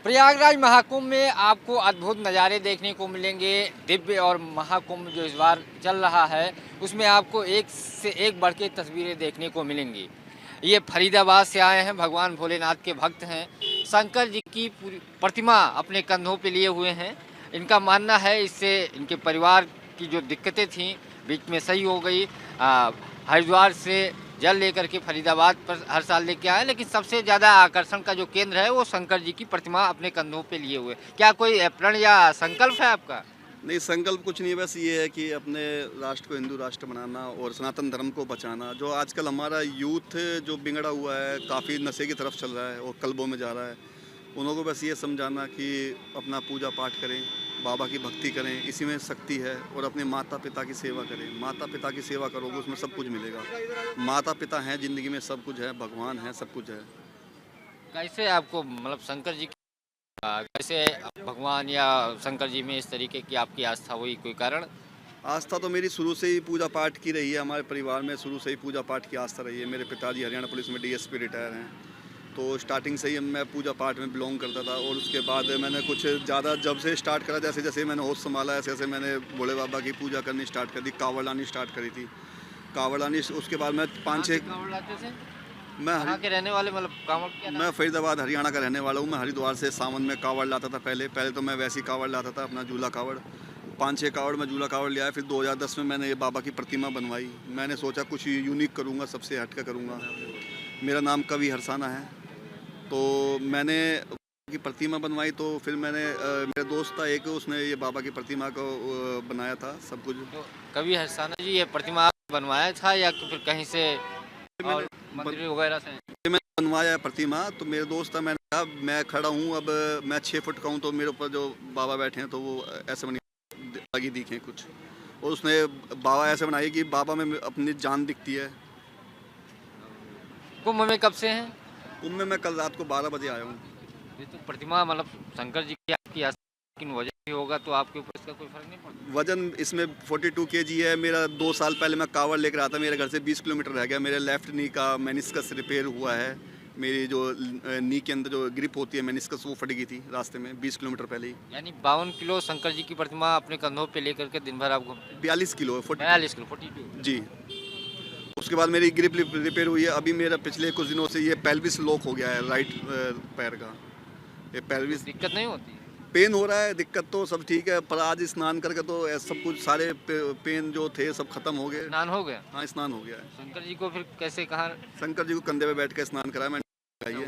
प्रयागराज महाकुंभ में आपको अद्भुत नज़ारे देखने को मिलेंगे। दिव्य और महाकुंभ जो इस बार चल रहा है उसमें आपको एक से एक बढ़ के तस्वीरें देखने को मिलेंगी। ये फरीदाबाद से आए हैं, भगवान भोलेनाथ के भक्त हैं। शंकर जी की पूरी प्रतिमा अपने कंधों पे लिए हुए हैं। इनका मानना है इससे इनके परिवार की जो दिक्कतें थीं बीच में सही हो गई। हरिद्वार से जल लेकर के फरीदाबाद पर हर साल लेके आए, लेकिन सबसे ज़्यादा आकर्षण का जो केंद्र है वो शंकर जी की प्रतिमा अपने कंधों पे लिए हुए। क्या कोई प्रण या संकल्प है आपका? नहीं, संकल्प कुछ नहीं है, बस ये है कि अपने राष्ट्र को हिंदू राष्ट्र बनाना और सनातन धर्म को बचाना। जो आजकल हमारा यूथ जो बिगड़ा हुआ है, काफ़ी नशे की तरफ चल रहा है और क्लबों में जा रहा है, उनको बस ये समझाना कि अपना पूजा पाठ करें, बाबा की भक्ति करें, इसी में शक्ति है। और अपने माता पिता की सेवा करें। माता पिता की सेवा करोगे उसमें सब कुछ मिलेगा। माता पिता हैं ज़िंदगी में, सब कुछ है, भगवान है, सब कुछ है। कैसे आपको मतलब शंकर जी कैसे भगवान या शंकर जी में इस तरीके की आपकी आस्था हुई, कोई कारण? आस्था तो मेरी शुरू से ही पूजा पाठ की रही है। हमारे परिवार में शुरू से ही पूजा पाठ की आस्था रही है। मेरे पिताजी हरियाणा पुलिस में डीएसपी रिटायर हैं, तो स्टार्टिंग से ही मैं पूजा पाठ में बिलोंग करता था। और उसके बाद मैंने कुछ ज़्यादा जब से स्टार्ट करा, जैसे जैसे मैंने होश संभाला, ऐसे ऐसे मैंने भोले बाबा की पूजा करनी स्टार्ट कर दी, कांवड़ लानी स्टार्ट करी थी। कांवड़ लानी, उसके बाद मैं कांवड़ लाते थे? मैं कहाँ के रहने वाले, मतलब कांवड़ क्या नाम? मैं फरीदाबाद हरियाणा का रहने वाला हूँ। मैं हरिद्वार से सावन में कांवड़ लाता था। पहले तो मैं वैसी कांवड़ लाता था, अपना झूला कांवड़। 5-6 कांवड़ में झूला कांवड़ लिया है। फिर 2010 में मैंने ये बाबा की प्रतिमा बनवाई। मैंने सोचा कुछ यूनिक करूँगा, सबसे हट कर करूँगा। मेरा नाम कवि हरसाना है। तो मैंने की प्रतिमा बनवाई, तो फिर मैंने मेरा दोस्त था एक, उसने ये बाबा की प्रतिमा को बनाया था सब कुछ। तो कवि हरसाना जी, ये प्रतिमा आपने बनवाया था या फिर कहीं से और मंदिर वगैरह से? मैंने बनवाया है प्रतिमा, तो मेरे दोस्त था। मैंने कहा मैं खड़ा हूँ, अब मैं 6 फुट का हूँ, तो मेरे ऊपर जो बाबा बैठे हैं तो वो ऐसे बनी लगी दिखे कुछ। और उसने बाबा ऐसे बनाई कि बाबा में अपनी जान दिखती है। कुंभ में कब से हैं? कुंभ में मैं कल रात को 12 बजे आया हूँ। ये तो प्रतिमा मतलब शंकर जी की आपकी आस्था, लेकिन वजन भी होगा तो आपके ऊपर इसका कोई फर्क नहीं पड़ता? वजन इसमें 42 केजी है। मेरा 2 साल पहले मैं कांवड़ लेकर आता, मेरे घर से 20 किलोमीटर रह गया। मेरे लेफ्ट नी का मेनिस्कस रिपेयर हुआ है। मेरी जो नी के अंदर जो ग्रिप होती है मेनिस्कस, वो फट गई थी रास्ते में 20 किलोमीटर पहले ही। यानी 52 किलो शंकर जी की प्रतिमा अपने कंधों पे लेकर के दिन भर आप घूमते हैं? 42 किलो है, 42 किलो, 42। जी। उसके बाद मेरी ग्रिप रिपेयर हुई है। अभी मेरा पिछले कुछ दिनों से ये पेल्विस लॉक हो गया है, राइट पैर का। ये पेल्विस दिक्कत नहीं होती? पेन हो रहा है। दिक्कत तो सब ठीक है, पर आज स्नान करके तो सब कुछ सारे पेन जो थे सब खत्म हो गए। स्नान हो गया? हाँ, स्नान हो गया है। शंकर जी को फिर कैसे, कहाँ? शंकर जी को कंधे पे बैठ के स्नान कराया मैंने।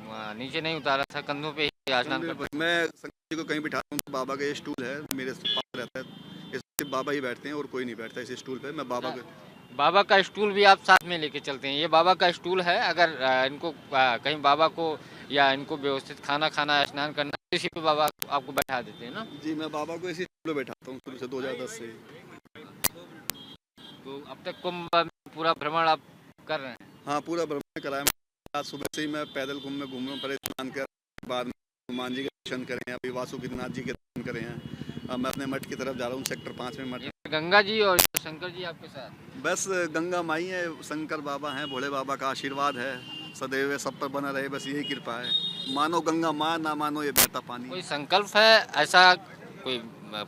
वहाँ नीचे नहीं उतारा था, कंधों पे ही स्नान करते? मैं शंकर जी को कहीं बिठाता हूँ, तो बाबा का ये स्टूल है मेरे पास रहता है। इससे बाबा ही बैठते हैं और कोई नहीं बैठता इस स्टूल पे। मैं बाबा के बाबा का स्टूल भी आप साथ में लेके चलते हैं? ये बाबा का स्टूल है, अगर इनको कहीं बाबा को या इनको व्यवस्थित खाना खाना, स्नान करना, इसी पे बाबा आपको बैठा देते हैं ना? जी, मैं बाबा को इसी स्टूल पे बैठाता हूँ शुरू से 2010 से। तो अब तक कुंभ में पूरा भ्रमण आप कर रहे हैं? हाँ, पूरा भ्रमण कराया। आज सुबह से ही मैं पैदल कुंभ में घूम रहा हूँ। पहले स्नान कर, बाद में हनुमान जी के दर्शन करे हैं, अभी वासुकीनाथ जी के दर्शन करे हैं। अब मैं अपने मठ की तरफ जा रहा हूँ, सेक्टर 5 में मठ। गंगा जी और शंकर जी आपके साथ? बस गंगा माई है, शंकर बाबा हैं, भोले बाबा का आशीर्वाद है, सदैव सब पर बना रहे, बस यही कृपा है। मानो गंगा माँ, ना मानो ये बहता पानी। कोई संकल्प है ऐसा? कोई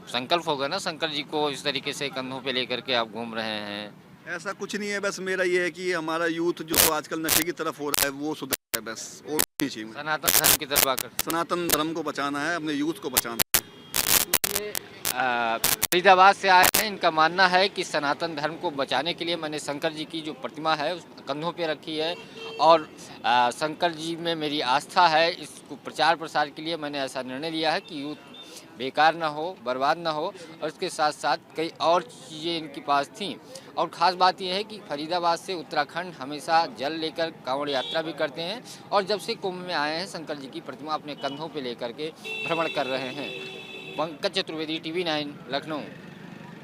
संकल्प होगा ना, शंकर जी को इस तरीके से कंधों पे लेकर के आप घूम रहे हैं? ऐसा कुछ नहीं है, बस मेरा ये है कि हमारा यूथ जो आजकल नशे की तरफ हो रहा है वो सुधर है, बस और कुछ नहीं चाहिए। सनातन धर्म की तरफ आकर सनातन धर्म को बचाना है, अपने यूथ को बचाना है। फरीदाबाद से आए हैं। इनका मानना है कि सनातन धर्म को बचाने के लिए मैंने शंकर जी की जो प्रतिमा है उस कंधों पे रखी है, और शंकर जी में मेरी आस्था है। इसको प्रचार प्रसार के लिए मैंने ऐसा निर्णय लिया है कि यूथ बेकार ना हो, बर्बाद ना हो, और इसके साथ साथ कई और चीज़ें इनके पास थीं। और ख़ास बात यह है कि फरीदाबाद से उत्तराखंड हमेशा जल लेकर कांवड़ यात्रा भी करते हैं, और जब से कुंभ में आए हैं शंकर जी की प्रतिमा अपने कंधों पे लेकर के भ्रमण कर रहे हैं। पंकज चतुर्वेदी, TV9, लखनऊ।